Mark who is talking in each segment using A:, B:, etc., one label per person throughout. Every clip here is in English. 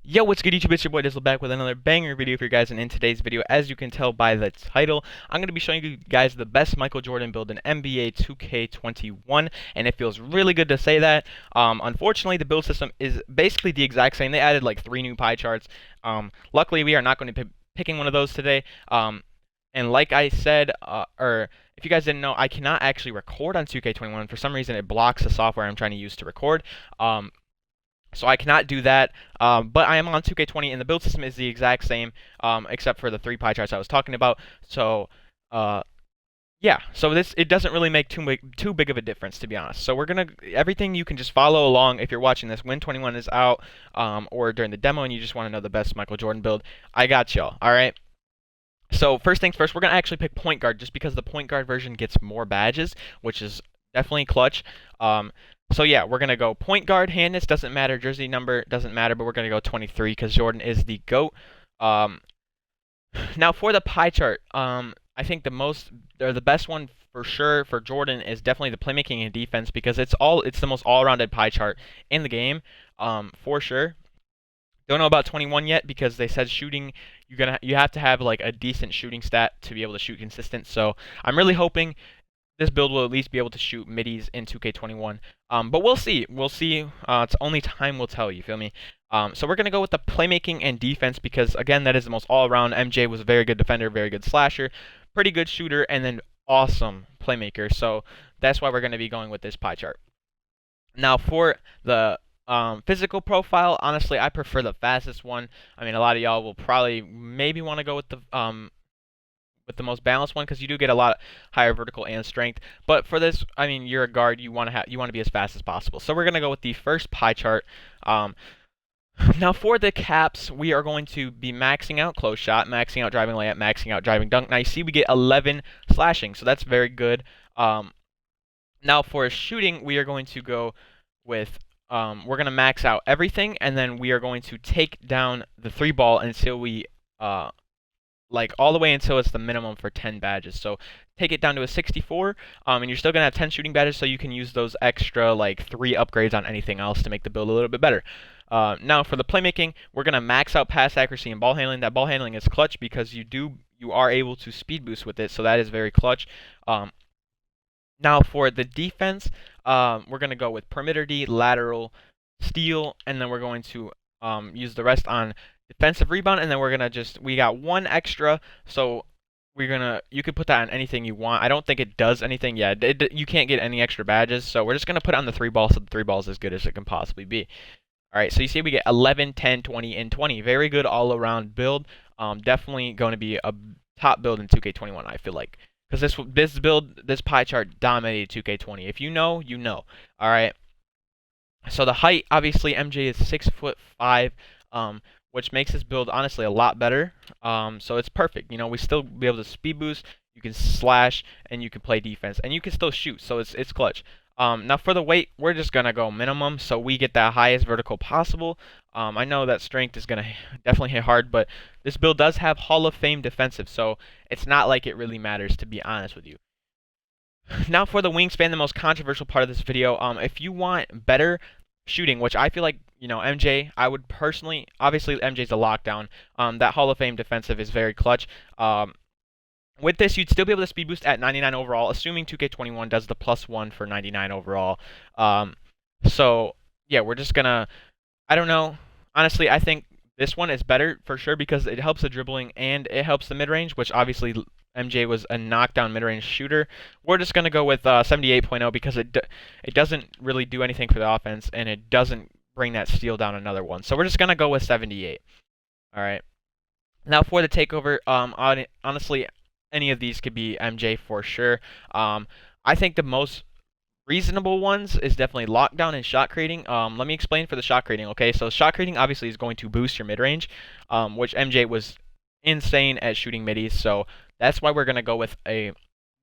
A: Yo, what's good YouTube? It's your boy Dizzle back with another banger video for you guys, and in today's video, as you can tell by the title, I'm going to be showing you guys the best Michael Jordan build in NBA 2K21, and it feels really good to say that. Unfortunately, the build system is basically the exact same. They added like 3 new pie charts. Luckily, we are not going to be picking one of those today. And like I said, or if you guys didn't know, I cannot actually record on 2K21. For some reason, it blocks the software I'm trying to use to record. So I cannot do that, but I am on 2K20, and the build system is the exact same, except for the 3 pie charts I was talking about. So, yeah. So it doesn't really make too big of a difference, to be honest. So everything you can just follow along if you're watching this when 21 is out, or during the demo, and you just want to know the best Michael Jordan build. I got y'all. All right. So first things first, we're gonna actually pick point guard, just because the point guard version gets more badges, which is definitely clutch. So yeah, we're going to go point guard, handness, doesn't matter, jersey number, doesn't matter, but we're going to go 23 because Jordan is the GOAT. Now for the pie chart, I think the best one for sure for Jordan is definitely the playmaking and defense, because it's the most all-rounded pie chart in the game, for sure. Don't know about 21 yet, because they said shooting, you have to have like a decent shooting stat to be able to shoot consistent. So I'm really hoping this build will at least be able to shoot middies in 2K21. But we'll see. We'll see. It's only time will tell, you feel me? So we're going to go with the playmaking and defense, because, again, that is the most all-around. MJ was a very good defender, very good slasher, pretty good shooter, and then awesome playmaker. So that's why we're going to be going with this pie chart. Now for the physical profile, honestly, I prefer the fastest one. I mean, a lot of y'all will probably maybe want to go with the most balanced one, because you do get a lot higher vertical and strength. But for this, I mean, you're a guard, you want to be as fast as possible. So we're going to go with the first pie chart. Now for the caps, we are going to be maxing out close shot, maxing out driving layup, maxing out driving dunk. Now you see we get 11 slashing, so that's very good. Now for shooting, we are going to go with we're going to max out everything, and then we are going to take down the 3 ball until we like all the way until it's the minimum for 10 badges. So take it down to a 64, and you're still going to have 10 shooting badges, so you can use those extra like 3 upgrades on anything else to make the build a little bit better. Now for the playmaking, we're going to max out pass accuracy and ball handling. That ball handling is clutch, because you are able to speed boost with it, so that is very clutch. Now for the defense, we're going to go with perimeter D, lateral, steal, and then we're going to use the rest on defensive rebound, and then we got 1 extra, so you could put that on anything you want. I don't think it does anything. Yeah, you can't get any extra badges, so we're just going to put it on the 3 ball, so the 3 ball is as good as it can possibly be. Alright, so you see we get 11, 10, 20, and 20. Very good all-around build. Definitely going to be a top build in 2K21, I feel like. Because this pie chart dominated 2K20. If you know, you know. Alright. So the height, obviously, MJ is 6'5", which makes this build honestly a lot better. So it's perfect. You know, we still be able to speed boost, you can slash, and you can play defense, and you can still shoot. So it's clutch. Now for the weight, we're just gonna go minimum, so we get the highest vertical possible. I know that strength is gonna definitely hit hard, but this build does have Hall of Fame defensive, so it's not like it really matters, to be honest with you. Now for the wingspan, the most controversial part of this video. If you want better shooting, which I feel like, you know, MJ, I would personally, obviously MJ's a lockdown. That Hall of Fame defensive is very clutch. With this, you'd still be able to speed boost at 99 overall, assuming 2K21 does the +1 for 99 overall. So yeah, we're just gonna, I don't know. Honestly, I think this one is better for sure, because it helps the dribbling and it helps the mid-range, which obviously MJ was a knockdown mid-range shooter. We're just gonna go with 78.0, because it doesn't really do anything for the offense, and it doesn't bring that steal down another one. So we're just gonna go with 78. All right. Now for the takeover, honestly, any of these could be MJ for sure. I think the most reasonable ones is definitely lockdown and shot creating. Let me explain for the shot creating. Okay, so shot creating obviously is going to boost your mid-range, which MJ was insane at shooting middies. So that's why we're gonna go with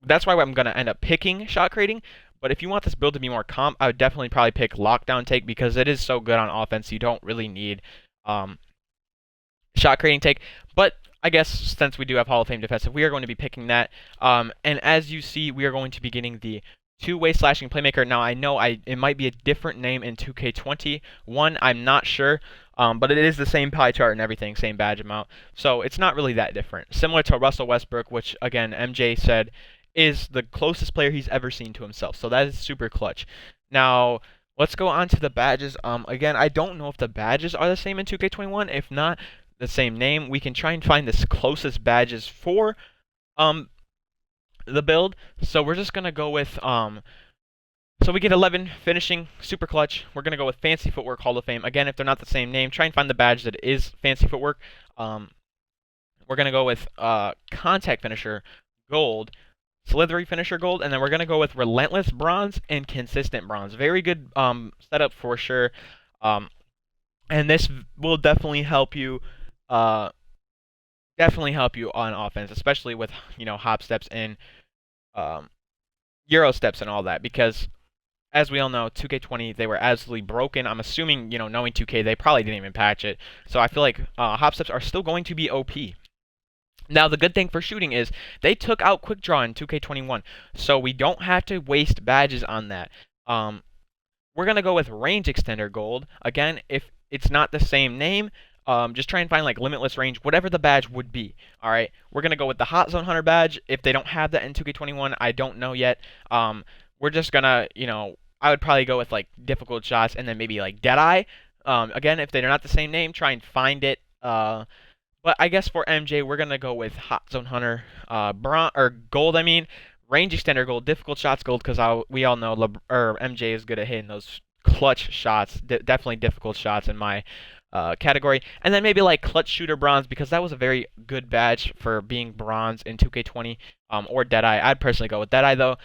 A: that's why I'm gonna end up picking shot creating. But if you want this build to be more comp, I would definitely probably pick lockdown take, because it is so good on offense. You don't really need shot creating take. But I guess since we do have Hall of Fame defensive, we are going to be picking that. And as you see, we are going to be getting the 2-way slashing playmaker. Now I know it might be a different name in 2K21. I'm not sure. but it is the same pie chart and everything, same badge amount. So it's not really that different. Similar to Russell Westbrook, which again MJ said is the closest player he's ever seen to himself. So that is super clutch. Now let's go on to the badges. Again, I don't know if the badges are the same in 2K21. If not, the same name. We can try and find the closest badges for the build. So we're just gonna go with so we get 11 finishing, super clutch. We're gonna go with Fancy Footwork Hall of Fame. Again, if they're not the same name, try and find the badge that is Fancy Footwork. We're gonna go with Contact Finisher Gold, Slithery Finisher Gold, and then we're gonna go with Relentless Bronze and Consistent Bronze. Very good setup for sure. And this will definitely help you. Definitely help you on offense, especially with hop steps and Euro steps and all that, because as we all know, 2K20 they were absolutely broken. I'm assuming knowing 2K they probably didn't even patch it, so I feel like hop steps are still going to be OP. Now the good thing for shooting is they took out quick draw in 2K21, so we don't have to waste badges on that. We're gonna go with Range Extender Gold. Again, if it's not the same name, just try and find like Limitless Range, whatever the badge would be. All right, we're gonna go with the Hot Zone Hunter badge. If they don't have that in 2K21, I don't know yet. We're just gonna, I would probably go with like difficult shots and then maybe like Deadeye. Again, if they're not the same name, try and find it. But I guess for MJ, we're gonna go with Hot Zone Hunter, Gold. I mean, Range Extender Gold, Difficult Shots Gold, because we all know MJ is good at hitting those clutch shots. Definitely difficult shots in my category. And then maybe like Clutch Shooter Bronze, because that was a very good badge for being bronze in 2K20. Or Deadeye. I'd personally go with Deadeye though.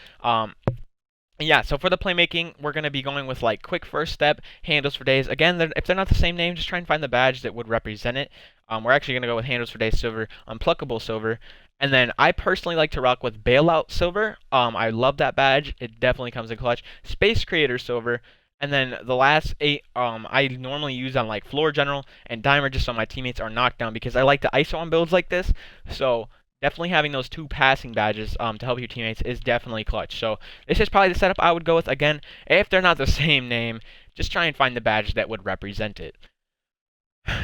A: Yeah, so for the playmaking, we're going to be going with like Quick First Step, Handles for Days. Again, if they're not the same name, just try and find the badge that would represent it. We're actually going to go with Handles for Days Silver, Unpluckable Silver. And then I personally like to rock with Bailout Silver. I love that badge. It definitely comes in clutch. Space Creator Silver. And then the last 8 I normally use on like Floor General and Dimer, just so my teammates are knocked down, because I like to ISO on builds like this. So definitely having those 2 passing badges to help your teammates is definitely clutch. So this is probably the setup I would go with. Again, if they're not the same name, just try and find the badge that would represent it.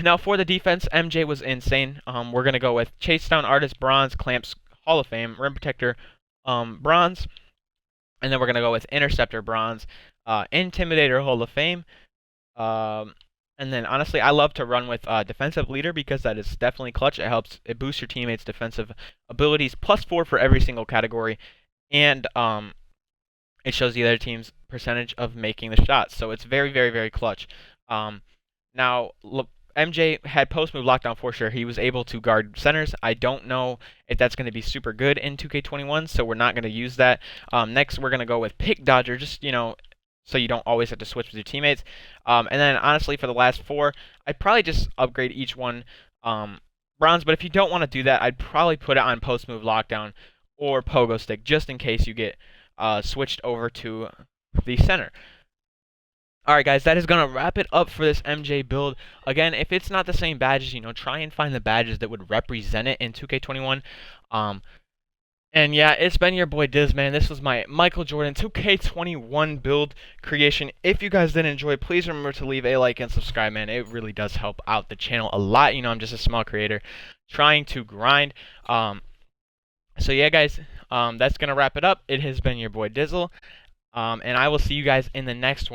A: Now for the defense, MJ was insane. We're going to go with Chase Down Artist Bronze, Clamps Hall of Fame, Rim Protector Bronze, and then we're going to go with Interceptor Bronze, Intimidator Hall of Fame. And then, honestly, I love to run with Defensive Leader, because that is definitely clutch. It boosts your teammates' defensive abilities, +4 for every single category, and it shows the other team's percentage of making the shots. So it's very, very, very clutch. Now, MJ had post move lockdown for sure. He was able to guard centers. I don't know if that's going to be super good in 2K21, so we're not going to use that. Next, we're going to go with Pick Dodger, just, so you don't always have to switch with your teammates. And then, honestly, for the last 4, I'd probably just upgrade each one bronze. But if you don't want to do that, I'd probably put it on post move lockdown or pogo stick, just in case you get switched over to the center. Alright guys, that is going to wrap it up for this MJ build. Again, if it's not the same badges, try and find the badges that would represent it in 2K21. And yeah, it's been your boy Diz, man. This was my Michael Jordan 2K21 build creation. If you guys did enjoy, please remember to leave a like and subscribe, man. It really does help out the channel a lot. I'm just a small creator trying to grind. So yeah, guys, that's going to wrap it up. It has been your boy Dizzle. And I will see you guys in the next one.